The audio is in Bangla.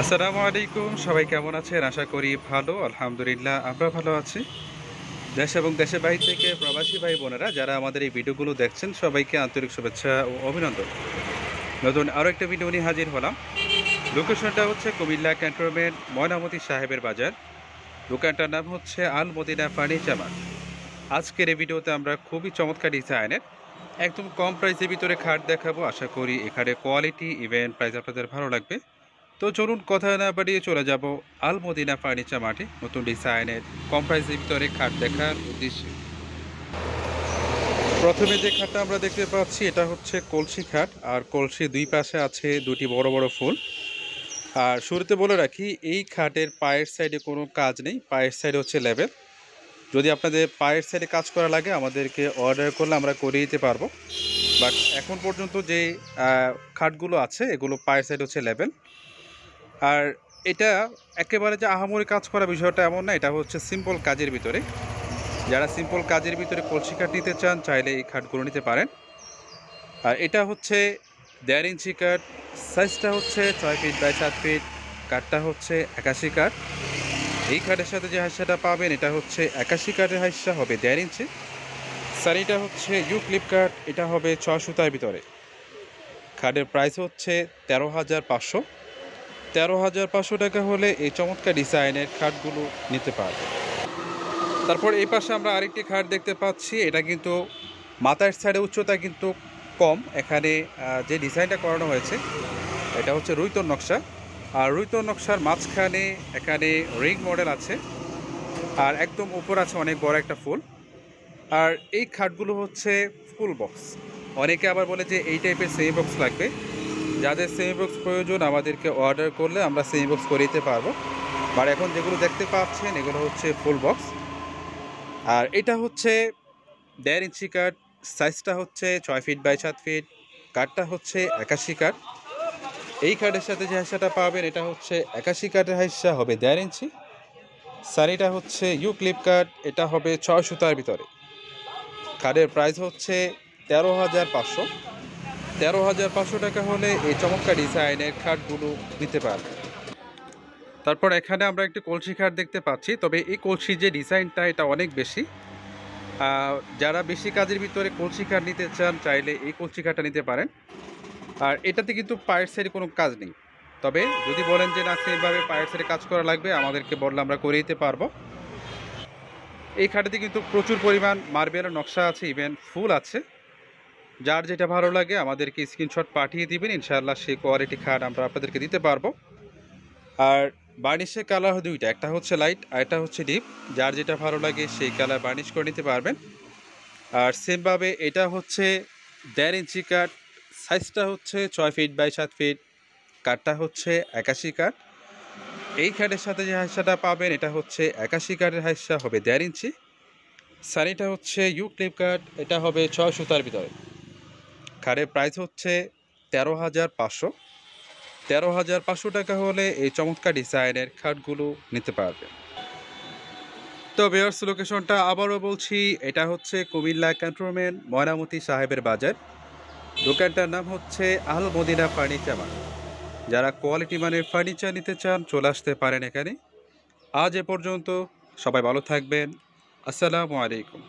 আসসালামু আলাইকুম। সবাই কেমন আছেন? আশা করি ভালো। আলহামদুলিল্লাহ আমরা ভালো আছি। দেশ এবং দেশের বাইরে থেকে প্রবাসী ভাই বোনেরা যারা আমাদের এই ভিডিওগুলো দেখছেন সবাইকে আন্তরিক শুভেচ্ছা ও অভিনন্দন। নতুন আরও একটা ভিডিও নিয়ে হাজির হলাম। লোকেশনটা হচ্ছে কুমিল্লা ক্যান্টনমেন্ট ময়নামতি সাহেবের বাজার। দোকানটার নাম হচ্ছে আল মদিনা ফার্নিচার মার্ট। আজকের এই ভিডিওতে আমরা খুবই চমৎকার ডিজাইনের একদম কম প্রাইসের ভিতরে খাট দেখাবো। আশা করি এখানে কোয়ালিটি ইভেন প্রাইস আপনাদের ভালো লাগবে। তো চলুন কথা না বাড়িয়ে চলে যাব আল মদিনা ফার্নিচার মার্টে নতুন ডিজাইনের কম প্রাইসের ভিতরে খাট দেখার উদ্দেশ্যে। প্রথমে যে খাটটা আমরা দেখতে পাচ্ছি এটা হচ্ছে কলসি খাট, আর কলসি দুই পাশে আছে দুটি বড় বড় ফুল। আর শুরুতে বলে রাখি এই খাটের পায়ের সাইডে কোনো কাজ নেই, পায়ের সাইডে হচ্ছে লেভেল। যদি আপনাদের পায়ের সাইডে কাজ করা লাগে আমাদেরকে অর্ডার করলে আমরা করে দিতে পারবো। বাট এখন পর্যন্ত যে খাটগুলো আছে এগুলো পায়ের সাইড হচ্ছে লেভেল। আর এটা একেবারে যে আহামরি কাজ করা বিষয়টা এমন না, এটা হচ্ছে সিম্পল কাজের ভিতরে। যারা সিম্পল কাজের ভিতরে কলসি কাঠ নিতে চান চাইলে এই খাটগুলো নিতে পারেন। আর এটা হচ্ছে 1.5 ইঞ্চি কাঠ, সাইজটা হচ্ছে 6 ফিট বাই 7 ফিট, কাঠটা হচ্ছে 81 কাঠ। এই কাঠের সাথে যে হাইসাটা পাবেন এটা হচ্ছে 81 কাঠের হাইসা, হবে 1.5 ইঞ্চি। সারিটা হচ্ছে ইউক্লিপ কাঠ, এটা হবে 6 সুতার ভিতরে। খাটের প্রাইস হচ্ছে 13,500। 13,500 টাকা হলে এই চমৎকার ডিজাইনের খাটগুলো নিতে পারবে। তারপর এই পাশে আমরা আরেকটি খাট দেখতে পাচ্ছি, এটা কিন্তু মাথার সাইডে উচ্চতা কিন্তু কম। এখানে যে ডিজাইনটা করানো হয়েছে এটা হচ্ছে রুইতর নকশা, আর রুইতর নকশার মাঝখানে এখানে রিং মডেল আছে, আর একদম উপর আছে অনেক বড় একটা ফুল। আর এই খাটগুলো হচ্ছে ফুল বক্স। অনেকে আবার বলে যে এই টাইপের সেমি বক্স লাগবে। যাদের সেমি বক্স প্রয়োজন আমাদেরকে অর্ডার করলে আমরা সেমি বক্স করে দিতে পারবো। আর এখন যেগুলো দেখতে পাচ্ছেন এগুলো হচ্ছে ফুল বক্স। আর এটা হচ্ছে 1.5 ইঞ্চি কাঠ, সাইজটা হচ্ছে 6 ফিট বাই 7 ফিট, কাঠটা হচ্ছে 81 কাঠ। এই কাঠের সাথে যে হাইসাটা পাবেন এটা হচ্ছে 81 কাঠের হাইসা, হবে 1.5 ইঞ্চি। সারিটা হচ্ছে ইউক্লিপ কাঠ, এটা হবে 6 সুতার ভিতরে। কাঠের প্রাইস হচ্ছে 13,500। 13,500 টাকা হলে এই চমৎকার ডিজাইনের খাটগুলো নিতে পারবে। তারপর এখানে আমরা একটি কলসি খাট দেখতে পাচ্ছি, তবে এই কলসির যে ডিজাইনটা এটা অনেক বেশি। যারা বেশি কাজের ভিতরে কলসি খাট নিতে চান চাইলে এই কলসি খাটটা নিতে পারেন। আর এটাতে কিন্তু পায়ের সাইডে কোনো কাজ নেই, তবে যদি বলেন যে না সেইভাবে পায়ের সাইডে কাজ করা লাগবে আমাদেরকে বললে আমরা করে দিতে পারবো। এই খাটেতে কিন্তু প্রচুর পরিমাণ মার্বেলের নকশা আছে, ইভেন ফুল আছে। যার যেটা ভালো লাগে আমাদেরকে স্ক্রিনশট পাঠিয়ে দিবেন, ইনশাআল্লাহ সেই কোয়ালিটি খাট আমরা আপনাদেরকে দিতে পারবো। আর বার্নিশের কালার দুইটা, একটা হচ্ছে লাইট আর একটা হচ্ছে ডিপ। যার যেটা ভালো লাগে সেই কালার বার্নিশ করে নিতে পারবেন। আর সেমভাবে এটা হচ্ছে 1.5 ইঞ্চি কাঠ, সাইজটা হচ্ছে 6 ফিট বাই 7 ফিট, কাঠটা হচ্ছে 81 কাঠ। এই কাঠের সাথে যে হাইসাটা পাবেন এটা হচ্ছে 81 কাঠের হাইসা, হবে 1.5 ইঞ্চি। সানিটা হচ্ছে ইউক্লিপ কাঠ, এটা হবে 6 সুতার ভিতরে। খাটের প্রাইস হচ্ছে 13,500। 13,500 টাকা হলে এই চমৎকার ডিজাইনের খাটগুলো নিতে পারবেন। তো ভিউয়ার্স লোকেশনটা আবারও বলছি, এটা হচ্ছে কুমিল্লা ক্যান্টনমেন্ট ময়নামতি সাহেবের বাজার। দোকানটার নাম হচ্ছে আল মদিনা ফার্নিচার মার্ট। যারা কোয়ালিটি মানের ফার্নিচার নিতে চান চলে আসতে পারেন এখানে। আজ এ পর্যন্ত, সবাই ভালো থাকবেন। আসসালামু আলাইকুম।